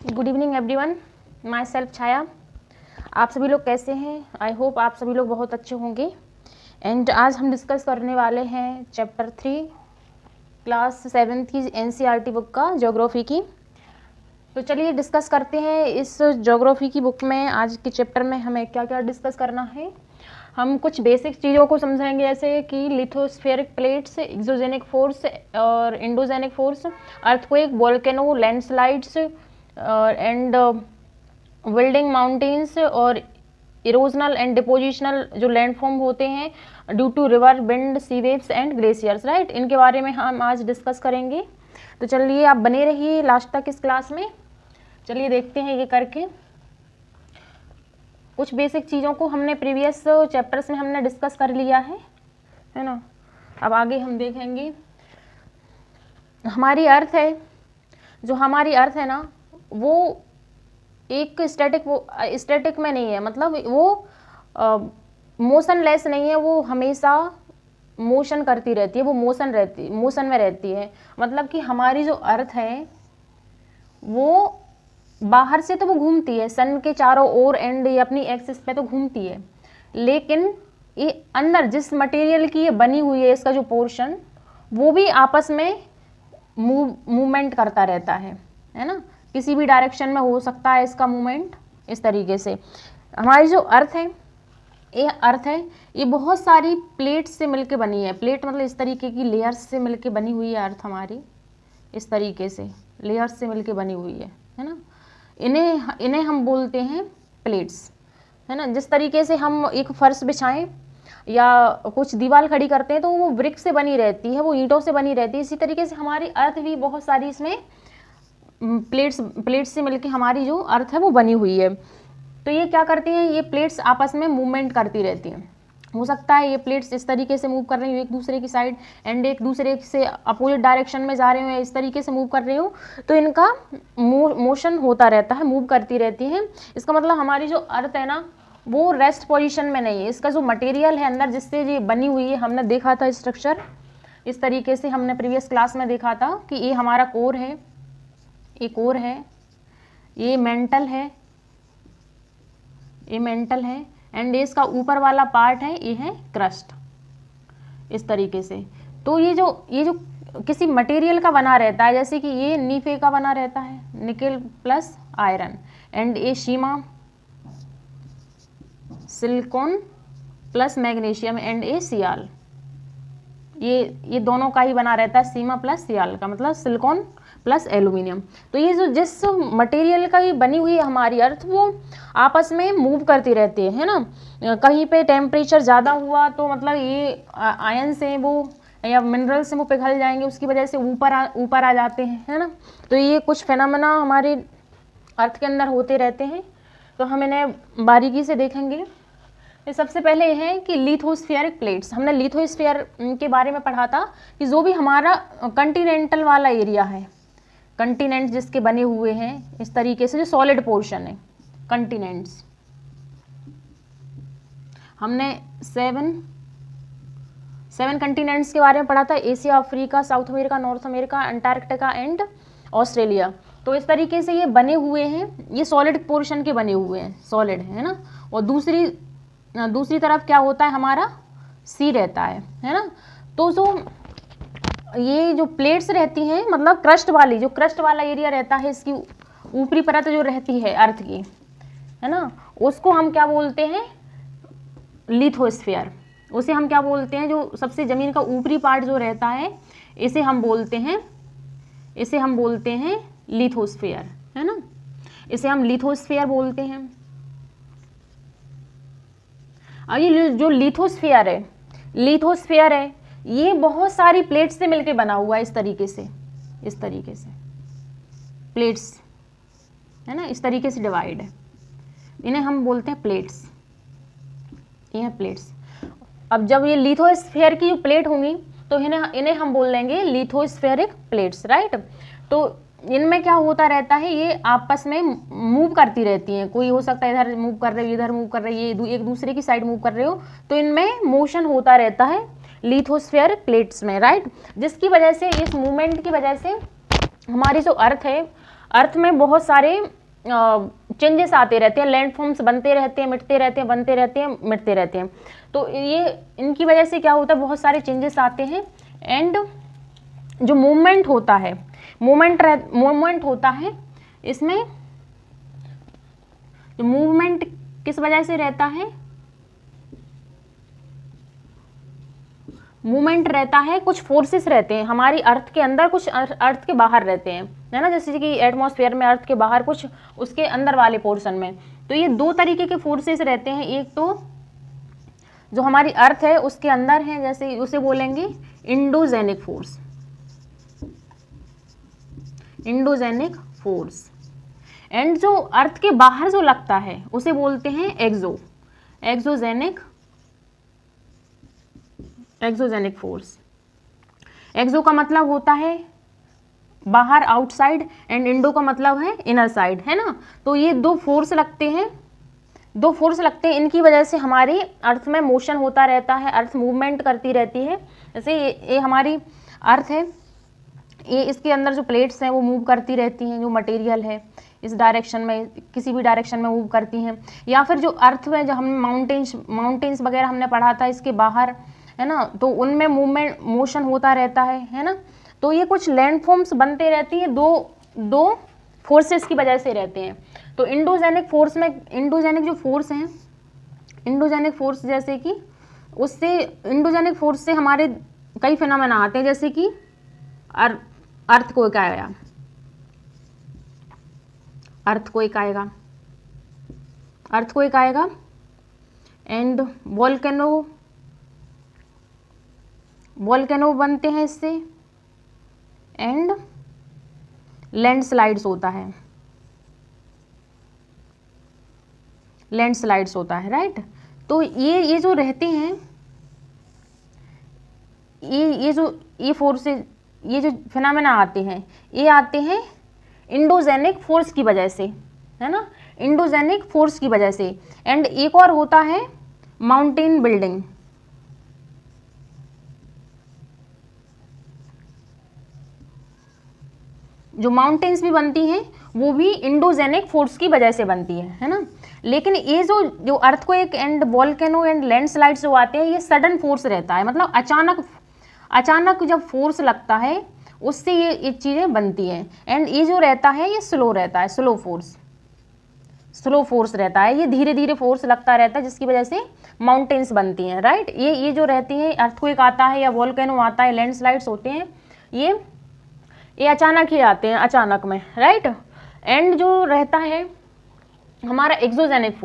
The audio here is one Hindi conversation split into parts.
Good evening everyone, myself Chhaya. आप सभी लोग कैसे हैं? आई होप आप सभी लोग बहुत अच्छे होंगे। एंड आज हम डिस्कस करने वाले हैं चैप्टर 3 क्लास 7 की NCERT बुक का ज्योग्राफी की। तो चलिए डिस्कस करते हैं इस ज्योग्राफी की बुक में। आज के चैप्टर में हमें क्या क्या डिस्कस करना है। हम कुछ बेसिक चीज़ों को समझेंगे, जैसे कि लिथोस्फेरिक प्लेट्स, एक्सोजेनिक फोर्स और endogenic force, earthquake, volcano, landslides and building mountains और इरोजनल एंड डिपोजिशनल जो लैंडफॉर्म होते हैं due to river, wind, sea waves and glaciers, right. इनके बारे में हम आज डिस्कस करेंगे। तो चलिए आप बने रहिए लास्ट तक इस क्लास में। चलिए देखते हैं ये करके। कुछ बेसिक चीज़ों को हमने प्रीवियस चैप्टर्स में हमने डिस्कस कर लिया है ना। अब आगे हम देखेंगे। हमारी अर्थ है, जो हमारी अर्थ है ना, वो एक स्टैटिक में नहीं है, मतलब वो मोशनलेस नहीं है, वो हमेशा मोशन करती रहती है, वो मोशन में रहती है। मतलब कि हमारी जो अर्थ है वो बाहर से तो वो घूमती है सन के चारों ओर एंड ये अपनी एक्सिस पे तो घूमती है, लेकिन ये अंदर जिस मटेरियल की ये बनी हुई है, इसका जो पोर्शन, वो भी आपस में मूवमेंट करता रहता है ना। किसी भी डायरेक्शन में हो सकता है इसका मूवमेंट। इस तरीके से हमारी जो अर्थ है, ये बहुत सारी प्लेट्स से मिलके बनी है। प्लेट मतलब इस तरीके की लेयर्स से मिलके बनी हुई है अर्थ हमारी। इस तरीके से लेयर्स से मिलके बनी हुई है ना। इन्हें हम बोलते हैं प्लेट्स, है ना। जिस तरीके से हम एक फर्श बिछाएं या कुछ दीवार खड़ी करते हैं तो वो ब्रिक से बनी रहती है, वो ईंटों से बनी रहती है। इसी तरीके से हमारी अर्थ भी बहुत सारी इसमें प्लेट्स से मिलके हमारी जो अर्थ है वो बनी हुई है। तो ये क्या करती हैं, ये प्लेट्स आपस में मूवमेंट करती रहती हैं। हो सकता है ये प्लेट्स इस तरीके से मूव कर रही हो एक दूसरे की साइड एंड एक दूसरे से अपोजिट डायरेक्शन में जा रहे हो, इस तरीके से मूव कर रहे हो, तो इनका मोशन होता रहता है, मूव करती रहती हैं। इसका मतलब हमारी जो अर्थ है ना, वो रेस्ट पोजीशन में नहीं है। इसका जो मटेरियल है अंदर जिससे ये बनी हुई है, हमने देखा था स्ट्रक्चर इस तरीके से, हमने प्रीवियस क्लास में देखा था कि ये हमारा कोर है, ये कोर है, ये मेंटल है, ये मेंटल है एंड इसका ऊपर वाला पार्ट है, ये है क्रस्ट। इस तरीके से तो ये जो किसी मटेरियल का बना रहता है, जैसे कि ये नीफे का बना रहता है, निकेल प्लस आयरन, एंड ये शीमा सिलिकॉन प्लस मैग्नीशियम एंड ये सियाल, ये दोनों का ही बना रहता है, सीमा प्लस सियाल का मतलब सिलिकॉन प्लस एल्यूमिनियम। तो ये जो जिस मटेरियल का ये बनी हुई है हमारी अर्थ, वो आपस में मूव करती रहती है ना। कहीं पे टेम्परेचर ज़्यादा हुआ तो मतलब ये आयन से वो या मिनरल से वो पिघल जाएंगे, उसकी वजह से ऊपर आ जाते हैं, है ना। तो ये कुछ फिनोमेना हमारे अर्थ के अंदर होते रहते हैं, तो हम इन्हें बारीकी से देखेंगे। सबसे पहले ये है कि लिथोस्फेरिक प्लेट्स। हमने लिथोस्फेयर के बारे में पढ़ा था कि जो भी हमारा कंटिनेंटल वाला एरिया है, कंटिनेंट जिसके बने हुए हैं इस तरीके से, जो सॉलिड पोर्शन है कंटिनेंट्स, हमने सेवन कंटिनेंट्स के बारे में पढ़ा था। Asia, Africa, south America, north America, Antarctica and Australia. तो इस तरीके से ये बने हुए हैं, ये सॉलिड पोर्शन के बने हुए हैं, सॉलिड है ना। और दूसरी तरफ क्या होता है, हमारा सी रहता है ना। तो ये जो प्लेट्स रहती हैं, मतलब क्रस्ट वाला एरिया रहता है, इसकी ऊपरी परत जो रहती है अर्थ की, है ना, उसको हम क्या बोलते हैं, लिथोस्फेयर। उसे हम क्या बोलते हैं, जो सबसे जमीन का ऊपरी पार्ट जो रहता है, इसे हम बोलते हैं लिथोस्फेयर, है ना। इसे हम लिथोस्फेयर बोलते हैं। अब ये जो लिथोस्फेयर है, ये बहुत सारी प्लेट्स से मिलकर बना हुआ है। इस तरीके से प्लेट्स, है ना, इस तरीके से डिवाइड है। इन्हें हम बोलते हैं प्लेट्स, ये हैं प्लेट्स। अब जब ये लिथोस्फेयर की जो प्लेट होंगी तो इन्हें हम बोल लेंगे लिथोस्फेरिक प्लेट्स, राइट। तो इनमें क्या होता रहता है, ये आपस में मूव करती रहती हैं। कोई हो सकता है इधर मूव कर रहे हो, इधर मूव कर रही है, एक दूसरे की साइड मूव कर रहे हो, तो इनमें मोशन होता रहता है लिथोस्फेयर प्लेट्स में, राइट। जिसकी वजह से, इस मूवमेंट की वजह से हमारी जो अर्थ है, अर्थ में बहुत सारे चेंजेस आते रहते हैं, लैंडफॉर्म्स बनते रहते हैं, मिटते रहते हैं, बनते रहते हैं, मिटते रहते हैं। तो ये इनकी वजह से क्या होता है, बहुत सारे चेंजेस आते हैं। एंड जो मूवमेंट होता है, मूवमेंट होता है, इसमें जो मूवमेंट किस वजह से रहता है, मूवमेंट रहता है, कुछ फोर्सेस रहते हैं हमारी अर्थ के अंदर, कुछ अर्थ के बाहर रहते हैं, है ना, जैसे कि एटमॉस्फेयर में अर्थ के बाहर, कुछ उसके अंदर वाले पोर्शन में। तो ये दो तरीके के फोर्सेस रहते हैं, एक तो जो हमारी अर्थ है उसके अंदर है, जैसे उसे बोलेंगे endogenic force, endogenic force. And जो अर्थ के बाहर जो लगता है उसे बोलते हैं एक्सोजेनिक फोर्स। एक्सो का मतलब होता है बाहर, आउटसाइड, एंड इंडो का मतलब है इनर साइड, है ना। तो ये दो फोर्स लगते हैं, इनकी वजह से हमारी अर्थ में मोशन होता रहता है, अर्थ मूवमेंट करती रहती है। जैसे ये हमारी अर्थ है, ये इसके अंदर जो प्लेट्स हैं वो मूव करती रहती हैं, जो मटेरियल है इस डायरेक्शन में, किसी भी डायरेक्शन में मूव करती हैं। या फिर जो अर्थ में, जो हम माउंटेन्स वगैरह हमने पढ़ा था इसके बाहर, है ना, तो उनमें मोशन होता रहता है ना। तो ये कुछ लैंडफॉर्म्स बनते रहती हैं, दो फोर्सेस की वजह से रहते हैं। तो इंडोजेनिक फोर्स में, इंडोजेनिक जो फोर्स हैं, इंडोजेनिक फोर्स जैसे कि उससे, इंडोजेनिक फोर्स से हमारे कई फिनोमेना आते हैं, जैसे कि अर्थक्वेक आएगा, एंड वॉल्केनो बनते हैं इससे, एंड लैंडस्लाइड्स होता है, राइट। तो ये जो रहते हैं, ये फोर्सेस, ये जो फिनोमेना आते हैं, ये आते हैं इंडोजेनिक फोर्स की वजह से, है ना, इंडोजेनिक फोर्स की वजह से। एंड एक और होता है माउंटेन बिल्डिंग, जो माउंटेन्स भी बनती हैं वो भी इंडोजेनिक फोर्स की वजह से बनती है ना। लेकिन ये जो earthquake and volcano and landslides जो आते हैं, ये सडन फोर्स रहता है, मतलब अचानक जब फोर्स लगता है उससे ये चीज़ें बनती हैं। एंड ये जो रहता है ये स्लो रहता है, स्लो फोर्स रहता है, ये धीरे धीरे फोर्स लगता रहता है, जिसकी वजह से माउंटेन्स बनती हैं, राइट। ये जो रहती हैं, अर्थक्वेक आता है या वॉल्केनो आता है, लैंडस्लाइड्स होते हैं, ये अचानक ही आते हैं, अचानक में, राइट। एंड जो रहता है हमारा एक्सोजेनिक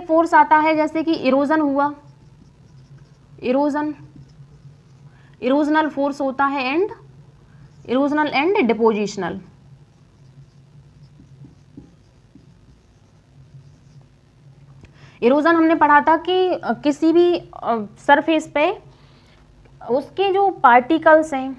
फोर्स आता है, जैसे कि इरोजन हुआ, इरोजनल फोर्स होता है, and erosional and depositional. Erosion हमने पढ़ा था कि किसी भी सरफेस पे उसके जो पार्टिकल्स हैं,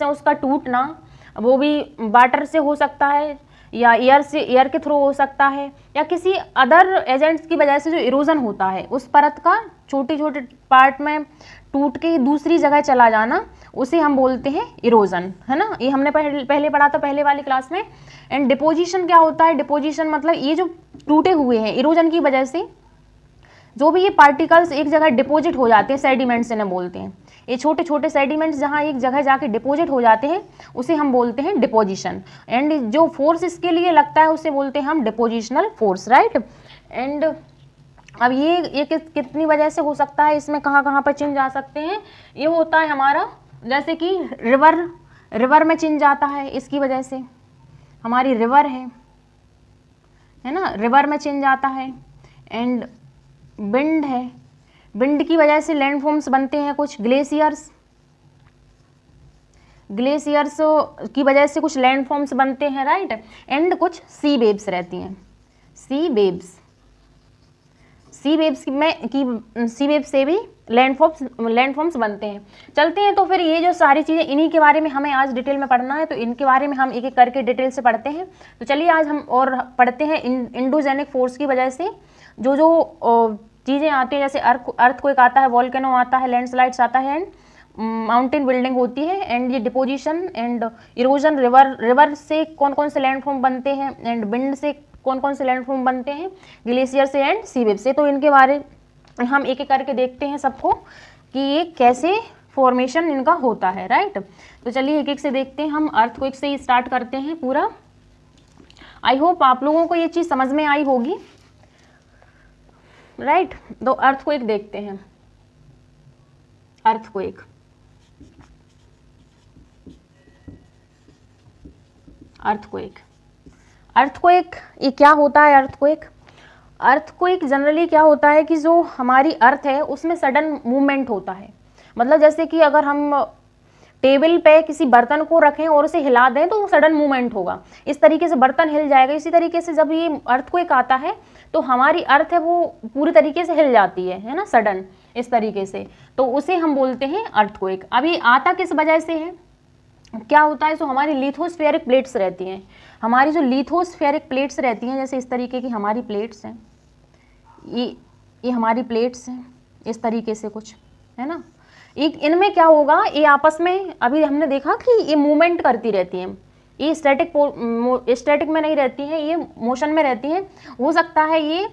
उसका टूटना, वो भी वाटर से हो सकता है या एयर के थ्रू हो सकता है, या किसी अदर एजेंट्स की वजह से जो इरोजन होता है, उस परत का छोटे छोटे पार्ट में टूट के दूसरी जगह चला जाना, उसे हम बोलते हैं इरोजन, है ना। ये हमने पहले पढ़ा था, पहले वाली क्लास में। एंड डिपोजिशन क्या होता है, डिपोजिशन मतलब ये जो टूटे हुए हैं इरोजन की वजह से, जो भी ये पार्टिकल्स एक जगह डिपोजिट हो जाते हैं, सेडिमेंट्स इन्हें बोलते हैं, ये छोटे छोटे सेडिमेंट्स जहाँ एक जगह जाके डिपोजिट हो जाते हैं, उसे हम बोलते हैं डिपोजिशन। एंड जो फोर्स इसके लिए लगता है उसे बोलते हैं हम डिपोजिशनल फोर्स, राइट। एंड अब ये कितनी वजह से हो सकता है, इसमें कहाँ पर चेंज आ सकते हैं, ये होता है हमारा, जैसे कि रिवर में चेंज आता है, इसकी वजह से हमारी रिवर है ना, रिवर में चेंज आता है। एंड विंड है, विंड की वजह से लैंडफॉर्म्स बनते हैं, कुछ ग्लेशियर्स की वजह से कुछ लैंडफॉर्म्स बनते हैं, राइट। एंड कुछ सी वेव्स रहती हैं, सी वेव्स से भी लैंडफॉर्म्स बनते हैं। चलते हैं, तो फिर ये जो सारी चीज़ें, इन्हीं के बारे में हमें आज डिटेल में पढ़ना है, तो इनके बारे में हम एक एक करके डिटेल से पढ़ते हैं। तो चलिए आज हम और पढ़ते हैं इंडोजेनिक फोर्स की वजह से जो चीज़ें आती हैं, जैसे अर्थक्वेक आता है, वॉल्केनो आता है, लैंडस्लाइड्स आता है, एंड माउंटेन बिल्डिंग होती है, एंड ये डिपोजिशन एंड इरोजन, रिवर से कौन कौन से लैंडफॉर्म बनते हैं, एंड विंड से कौन कौन से लैंडफॉर्म बनते हैं, ग्लेशियर से एंड सी वेव से। तो इनके बारे हम एक एक करके देखते हैं सबको कि ये कैसे फॉर्मेशन इनका होता है, राइट। तो चलिए एक एक से देखते हैं। हम अर्थक्वेक से ही स्टार्ट करते हैं पूरा। आई होप आप लोगों को ये चीज़ समझ में आई होगी, राइट। तो अर्थक्वेक देखते हैं। अर्थक्वेक, अर्थक्वेक, अर्थक्वेक ये क्या होता है? अर्थक्वेक, अर्थक्वेक जनरली क्या होता है कि जो हमारी अर्थ है उसमें सडन मूवमेंट होता है। मतलब जैसे कि अगर हम टेबल पे किसी बर्तन को रखें और उसे हिला दें तो सडन मूवमेंट होगा, इस तरीके से बर्तन हिल जाएगा। इसी तरीके से जब ये अर्थक्वेक आता है तो हमारी अर्थ है वो पूरी तरीके से हिल जाती है ना, सडन इस तरीके से, तो उसे हम बोलते हैं अर्थक्वेक। अब ये आता किस वजह से है, क्या होता है? जो हमारी लिथोस्फेरिक प्लेट्स रहती हैं, हमारी जो लिथोस्फेरिक प्लेट्स रहती हैं, जैसे इस तरीके की हमारी प्लेट्स हैं, ये हमारी प्लेट्स हैं इस तरीके से कुछ, है ना। एक इनमें क्या होगा, ये आपस में अभी हमने देखा कि ये मूवमेंट करती रहती हैं, ये स्टैटिक में नहीं रहती हैं, ये मोशन में रहती हैं। हो सकता है ये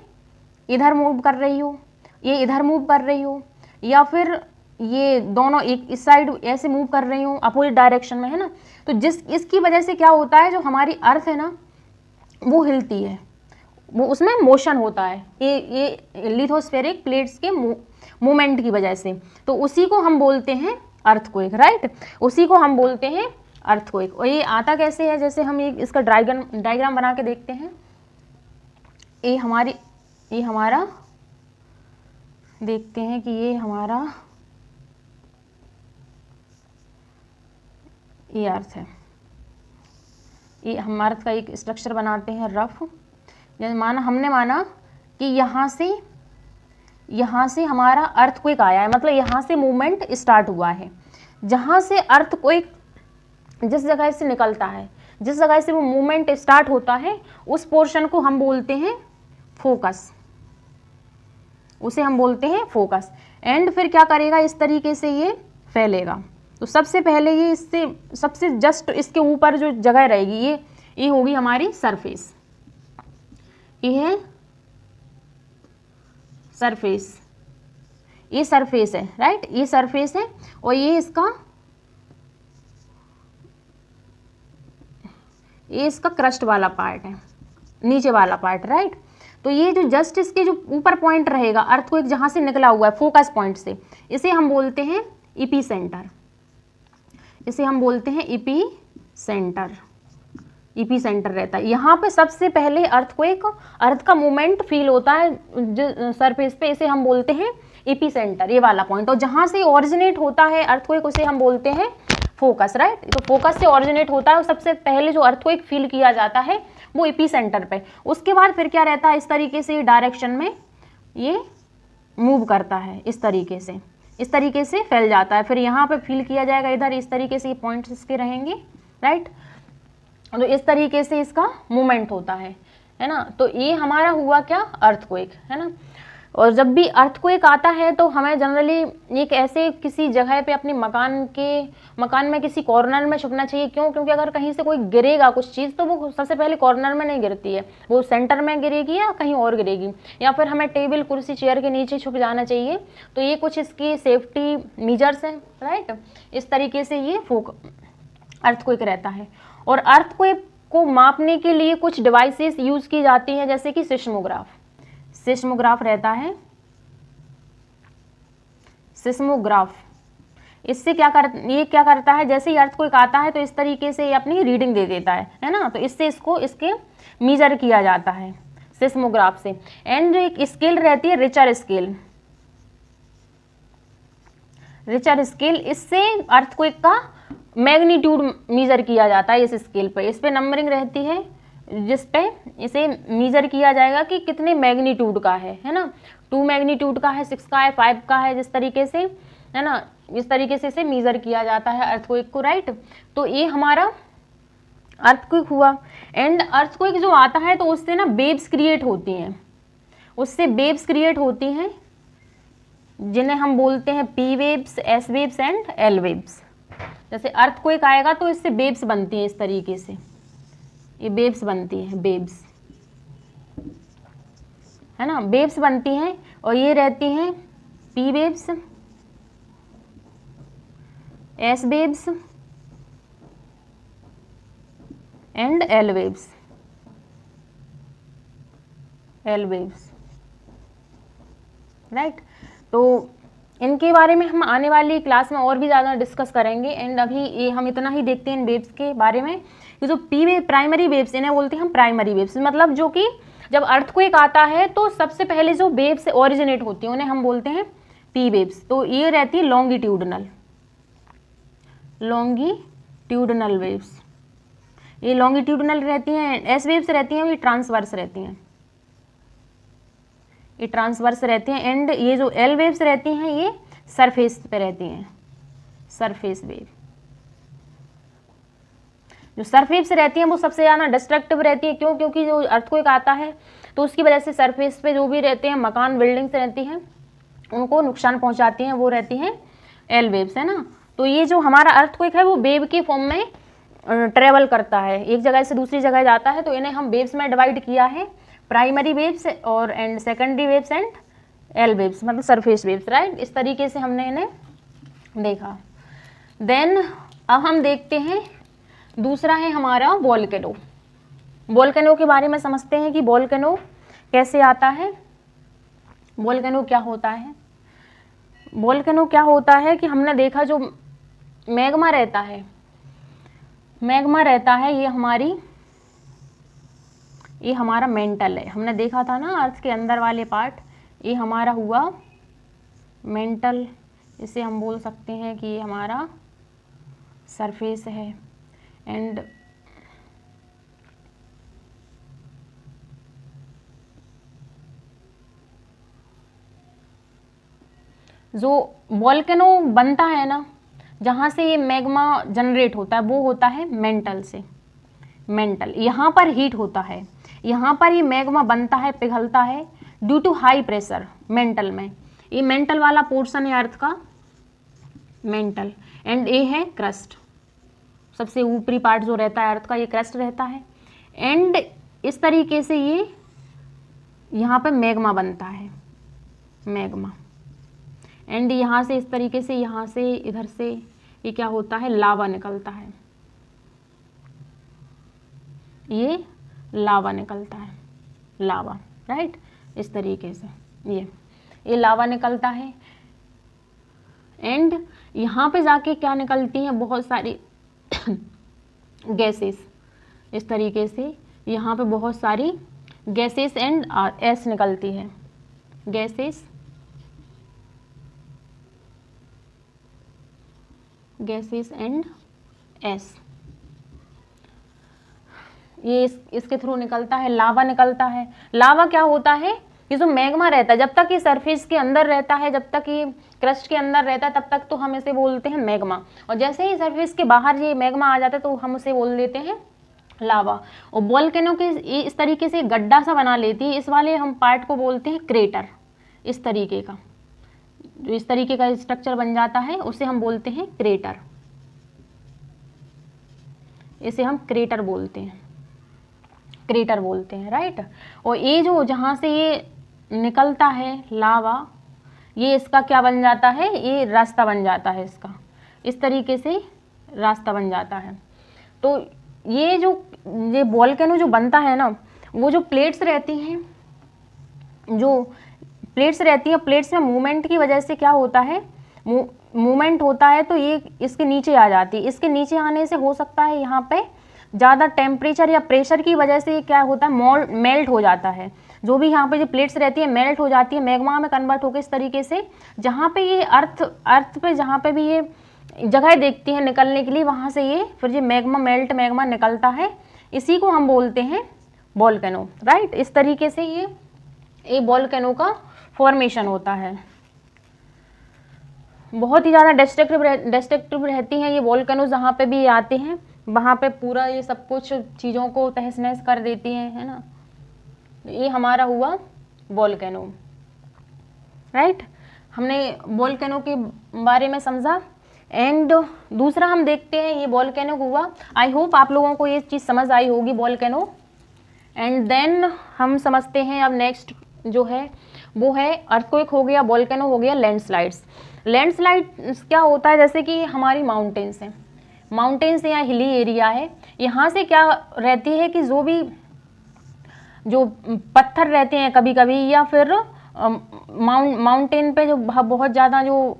इधर मूव कर रही हो, ये इधर मूव कर रही हो, या फिर ये दोनों एक इस साइड ऐसे मूव कर रही हो अपोजिट डायरेक्शन में, है ना। तो इसकी वजह से क्या होता है, जो हमारी अर्थ है ना वो हिलती है, वो उसमें मोशन होता है, ये लिथोस्फेरिक प्लेट्स के मूवमेंट की वजह से। तो उसी को हम बोलते हैं अर्थक्वेक, राइट। उसी को हम बोलते हैं अर्थक्वेक। और ये आता कैसे है, जैसे हम एक इसका डायग्राम बना के देखते हैं। ये हमारा देखते हैं कि ये हमारा ये अर्थ है। ये हम अर्थ का एक स्ट्रक्चर बनाते हैं रफ। जैसे हमने माना कि यहाँ से हमारा अर्थक्वेक आया है, मतलब यहाँ से मूवमेंट स्टार्ट हुआ है। जहाँ से अर्थक्वेक जिस जगह से निकलता है, जिस जगह से वो मूवमेंट स्टार्ट होता है, उस पोर्शन को हम बोलते हैं फोकस, उसे हम बोलते हैं फोकस। एंड फिर क्या करेगा, इस तरीके से ये फैलेगा। तो सबसे पहले ये इससे सबसे जस्ट इसके ऊपर जो जगह रहेगी ये होगी हमारी सरफेस, ये है सरफेस, ये सरफेस है, राइट। ये सरफेस है और ये इसका क्रस्ट वाला पार्ट है, नीचे वाला पार्ट, राइट। तो ये जो जस्ट इसके जो ऊपर पॉइंट रहेगा अर्थक्वेक जहाँ से निकला हुआ है फोकस पॉइंट से, इसे हम बोलते हैं इपी सेंटर, इसे हम बोलते हैं इपी सेंटर। इपी सेंटर रहता है यहाँ पे। सबसे पहले अर्थक्वेक, अर्थ का मूवमेंट फील होता है जो सरफेस पे, इसे हम बोलते हैं इपी सेंटर, ये वाला पॉइंट। और जहाँ से ओरिजिनेट होता है अर्थक्वेक उसे हम बोलते हैं फोकस, राइट। तो फोकस से ओरिजिनेट होता है और सबसे पहले जो अर्थक्वेक फील किया जाता है वो इपी सेंटर पे। उसके बाद फिर क्या रहता है, इस तरीके से डायरेक्शन में ये मूव करता है, इस तरीके से फैल जाता है। फिर यहाँ पे फील किया जाएगा इधर, इस तरीके से ये पॉइंट्स इसके रहेंगे, राइट। तो इस तरीके से इसका मूवमेंट होता है ना। तो ये हमारा हुआ क्या, अर्थक्वेक, है ना। और जब भी अर्थक्वेक आता है तो हमें जनरली एक ऐसे किसी जगह पे अपने मकान में किसी कॉर्नर में छुपना चाहिए। क्यों? क्योंकि अगर कहीं से कोई गिरेगा कुछ चीज़ तो वो सबसे पहले कॉर्नर में नहीं गिरती है, वो सेंटर में गिरेगी या कहीं और गिरेगी, या फिर हमें टेबल कुर्सी चेयर के नीचे छुप जाना चाहिए। तो ये कुछ इसकी सेफ्टी मेजर्स हैं, राइट। इस तरीके से ये अर्थक्वेक रहता है। और अर्थक्वेक को मापने के लिए कुछ डिवाइसेस यूज की जाती हैं, जैसे कि सिस्मोग्राफ रहता है, सिस्मोग्राफ। इससे ये क्या करता है, जैसे ही अर्थक्वेक आता है तो इस तरीके से ये अपनी रीडिंग दे देता है ना। तो इससे इसके मेजर किया जाता है सिस्मोग्राफ से। एंड एक स्केल रहती है रिचर स्केल, इससे अर्थक्वेक का मैग्नीट्यूड मेजर किया जाता है। इस स्केल पे, इस पे नंबरिंग रहती है जिस पे इसे मेजर किया जाएगा कि कितने मैग्नीट्यूड का है ना। 2 मैग्नीट्यूड का है, 6 का है, 5 का है, जिस तरीके से, है ना, इस तरीके से इसे मेजर किया जाता है अर्थक्वेक को, राइट। तो ये हमारा अर्थक्वेक हुआ। एंड अर्थक्वेक जो आता है तो उससे ना वेव्स क्रिएट होती हैं, जिन्हें हम बोलते हैं P waves, S waves and L waves. जैसे अर्थक्वेक आएगा तो इससे वेव्स बनती हैं, इस तरीके से ये वेव्स बनती हैं, वेव्स है ना, वेव्स बनती हैं। और ये रहती हैं P waves, S waves and L waves, L waves, right. तो इनके बारे में हम आने वाली क्लास में और भी ज़्यादा डिस्कस करेंगे। एंड अभी ये हम इतना ही देखते हैं इन वेव्स के बारे में कि जो पी वेव प्राइमरी वेव्स, इन्हें बोलते हैं हम प्राइमरी वेव्स, मतलब जो कि जब अर्थक्वेक आता है तो सबसे पहले जो वेव्स ओरिजिनेट होती हैं उन्हें हम बोलते हैं पी वेव्स। तो ये रहती है लॉन्गिट्यूडनल, लॉन्गिट्यूडनल वेव्स, ये लॉन्गिट्यूडनल रहती हैं। एस वेव्स रहती हैं ये ट्रांसवर्स रहती हैं, ये ट्रांसवर्स रहती हैं। एंड ये जो एल वेव्स रहती हैं ये सरफेस पे रहती हैं, सरफेस वेव। जो सरफेस रहती हैं वो सबसे ज़्यादा डिस्ट्रक्टिव रहती है। क्यों? क्योंकि जो अर्थक्वेक आता है तो उसकी वजह से सरफेस पे जो भी रहते हैं, मकान, बिल्डिंग्स रहती हैं, उनको नुकसान पहुंचाती हैं, वो रहती हैं एल वेव्स, है ना। तो ये जो हमारा अर्थक्वेक है वो वेव के फॉर्म में ट्रेवल करता है, एक जगह से दूसरी जगह जाता है। तो इन्हें हम वेव्स में डिवाइड किया है, प्राइमरी वेव्स और and secondary waves and L waves, मतलब सरफेस वेव्स, राइट। इस तरीके से हमने इन्हें देखा। देन अब हम देखते हैं दूसरा है हमारा वोल्केनो। वोल्केनो के बारे में समझते हैं कि वोल्केनो कैसे आता है, वोल्केनो क्या होता है। वोल्केनो क्या होता है कि हमने देखा जो मैग्मा रहता है, मैग्मा रहता है ये हमारा मेंटल है। हमने देखा था ना अर्थ के अंदर वाले पार्ट, ये हमारा हुआ मेंटल, इसे हम बोल सकते हैं कि ये हमारा सरफेस है। एंड जो वोल्केनो बनता है ना, जहाँ से ये मैग्मा जनरेट होता है, वो होता है मेंटल से। मेंटल यहाँ पर हीट होता है, यहाँ पर ये मैग्मा बनता है, पिघलता है due to high pressure mantle में। ये मेंटल वाला पोर्शन है अर्थ का, मेंटल। एंड ये है क्रस्ट, सबसे ऊपरी पार्ट जो रहता है अर्थ का, ये क्रस्ट रहता है। एंड इस तरीके से ये यहाँ पे मैग्मा बनता है, मैग्मा। एंड यहाँ से इस तरीके से, यहाँ से इधर से ये क्या होता है, लावा निकलता है, ये लावा निकलता है, लावा, राइट। इस तरीके से ये लावा निकलता है। एंड यहाँ पे जाके क्या निकलती हैं, बहुत सारी गैसेस, इस तरीके से यहाँ पे बहुत सारी गैसेस एंड एस निकलती है, गैसेस, गैसेस एंड एस, ये इसके थ्रू निकलता है, लावा निकलता है। लावा क्या होता है, ये जो मैग्मा रहता है, जब तक ये सरफेस के अंदर रहता है, जब तक ये क्रस्ट के अंदर रहता है, तब तक तो हम इसे बोलते हैं मैग्मा। और जैसे ही सरफेस के बाहर ये मैग्मा आ जाता है तो हम उसे बोल देते हैं लावा। और वोल्केनो के इस तरीके से गड्ढा सा बना लेती है, इस वाले हम पार्ट को बोलते हैं क्रेटर। इस तरीके का जो इस तरीके का स्ट्रक्चर बन जाता है उसे हम बोलते हैं क्रेटर, इसे हम क्रेटर बोलते हैं, क्रेटर बोलते हैं, राइट। और ये जो जहाँ से ये निकलता है लावा, ये इसका क्या बन जाता है, ये रास्ता बन जाता है इसका, इस तरीके से रास्ता बन जाता है। तो ये वोल्केनो जो बनता है ना, वो जो प्लेट्स रहती हैं, जो प्लेट्स रहती हैं, प्लेट्स में मूवमेंट की वजह से क्या होता है, मूवमेंट होता है तो ये इसके नीचे आ जाती है। इसके नीचे आने से हो सकता है यहाँ पे ज़्यादा टेम्परेचर या प्रेशर की वजह से क्या होता है, मेल्ट हो जाता है। जो भी यहाँ पे जो प्लेट्स रहती है मेल्ट हो जाती है, मैग्मा में कन्वर्ट होकर इस तरीके से, जहाँ पे ये अर्थ पे जहाँ पे भी ये जगह देखती है निकलने के लिए, वहाँ से ये फिर ये मैग्मा, मेल्ट मैग्मा निकलता है। इसी को हम बोलते हैं वोल्केनो, राइट। इस तरीके से ये वोल्केनो का फॉर्मेशन होता है। बहुत ही ज़्यादा डिस्ट्रक्टिव रहती हैं ये वोल्केनो, जहाँ पे भी आते हैं वहाँ पे पूरा ये सब कुछ चीज़ों को तहस नहस कर देती हैं, है ना। ये हमारा हुआ वोल्केनो, राइट। हमने वोल्केनो के बारे में समझा। एंड दूसरा हम देखते हैं ये वोल्केनो हुआ। आई होप आप लोगों को ये चीज़ समझ आई होगी वोल्केनो। एंड देन हम समझते हैं अब नेक्स्ट जो है वो है अर्थक्वेक हो गया, वोल्केनो हो गया, लैंडस्लाइड्स। लैंडस्लाइड्स क्या होता है, जैसे कि हमारी माउंटेन्स हैं, माउंटेन्स या हिली एरिया है, यहाँ से क्या रहती है कि जो पत्थर रहते हैं कभी कभी, या फिर माउंटेन पे जो बहुत ज़्यादा जो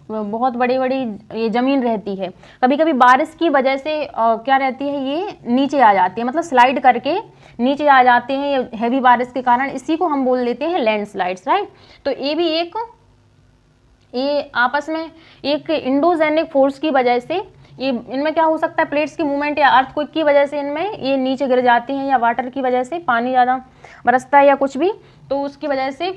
बहुत बड़ी बड़ी ये ज़मीन रहती है, कभी कभी बारिश की वजह से क्या रहती है, ये नीचे आ जाती है, मतलब स्लाइड करके नीचे आ जाते हैं ये हैवी बारिश के कारण। इसी को हम बोल देते हैं लैंडस्लाइड्स, राइट। तो ये भी ये आपस में एक इंडोजेनिक फोर्स की वजह से, ये इनमें क्या हो सकता है, प्लेट्स की मूवमेंट या अर्थक्वेक की वजह से इनमें ये नीचे गिर जाती हैं, या वाटर की वजह से पानी ज़्यादा बरसता है या कुछ भी, तो उसकी वजह से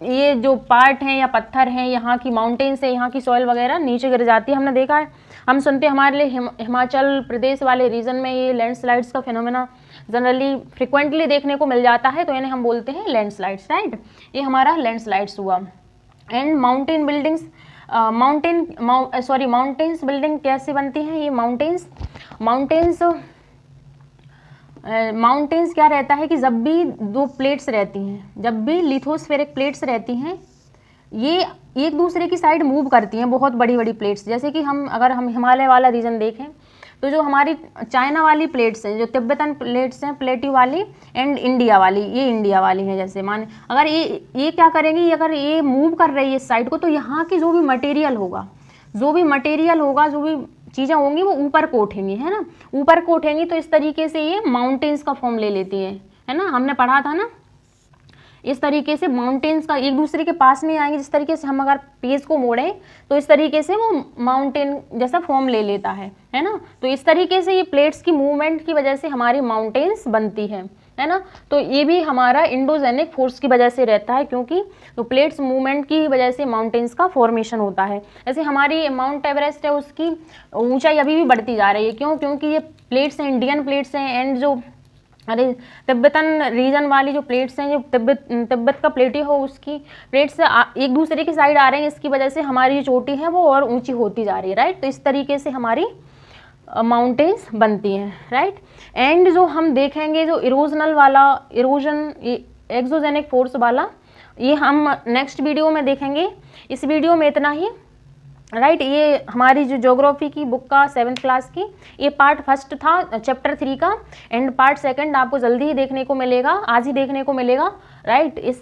ये जो पार्ट हैं या पत्थर हैं यहाँ की माउंटेन से, यहाँ की सॉइल वगैरह नीचे गिर जाती है। हमने देखा है, हम सुनते हैं हमारे लिए हिमाचल प्रदेश वाले रीजन में ये लैंडस्लाइड्स का फिनोमेना जनरली फ्रिक्वेंटली देखने को मिल जाता है, तो इन्हें हम बोलते हैं लैंडस्लाइड्स, राइट। ये हमारा लैंडस्लाइड्स हुआ। And mountain buildings, mountains building कैसे बनती हैं, ये माउंटेन्स क्या रहता है कि जब भी दो प्लेट्स रहती हैं, जब भी लिथोस्फेरिक प्लेट्स रहती हैं, ये एक दूसरे की साइड मूव करती हैं, बहुत बड़ी बड़ी प्लेट्स। जैसे कि अगर हम हिमालय वाला रीजन देखें, तो जो हमारी चाइना वाली प्लेट्स हैं, जो तिब्बतन प्लेट्स हैं, प्लेट्यू वाली, एंड इंडिया वाली, ये इंडिया वाली हैं। जैसे माने अगर ये क्या करेंगी, अगर ये मूव कर रही है इस साइड को, तो यहाँ की जो भी मटेरियल होगा, जो भी चीज़ें होंगी, वो ऊपर को उठेंगी, है ना, ऊपर को उठेंगी। तो इस तरीके से ये माउंटेन्स का फॉर्म ले लेती हैं, है ना, हमने पढ़ा था ना। इस तरीके से माउंटेन्स का एक दूसरे के पास में आएंगे, जिस तरीके से हम अगर पेज को मोड़ें तो इस तरीके से वो माउंटेन जैसा फॉर्म ले लेता है ना। तो इस तरीके से ये प्लेट्स की मूवमेंट की वजह से हमारी माउंटेन्स बनती है ना। तो ये भी हमारा इंडोजेनिक फोर्स की वजह से रहता है, क्योंकि तो प्लेट्स मूवमेंट की वजह से माउंटेन्स का फॉर्मेशन होता है। जैसे हमारी माउंट एवरेस्ट है, उसकी ऊंचाई अभी भी बढ़ती जा रही है, क्योंकि ये प्लेट्स हैं, इंडियन प्लेट्स हैं, एंड जो तिब्बतन रीजन वाली जो प्लेट्स हैं, जो तिब्बत का प्लेटी हो, उसकी प्लेट्स एक दूसरे की साइड आ रहे हैं, इसकी वजह से हमारी जो चोटी है वो और ऊंची होती जा रही है, राइट। तो इस तरीके से हमारी माउंटेन्स बनती हैं, राइट। एंड जो हम देखेंगे जो इरोजन एक्सोजेनिक फोर्स वाला, ये हम नेक्स्ट वीडियो में देखेंगे। इस वीडियो में इतना ही, राइट। ये हमारी जो ज्योग्राफी की बुक का 7th क्लास की ये पार्ट 1 था, चैप्टर 3 का, एंड पार्ट 2 आपको जल्दी ही देखने को मिलेगा, आज ही देखने को मिलेगा, राइट। इस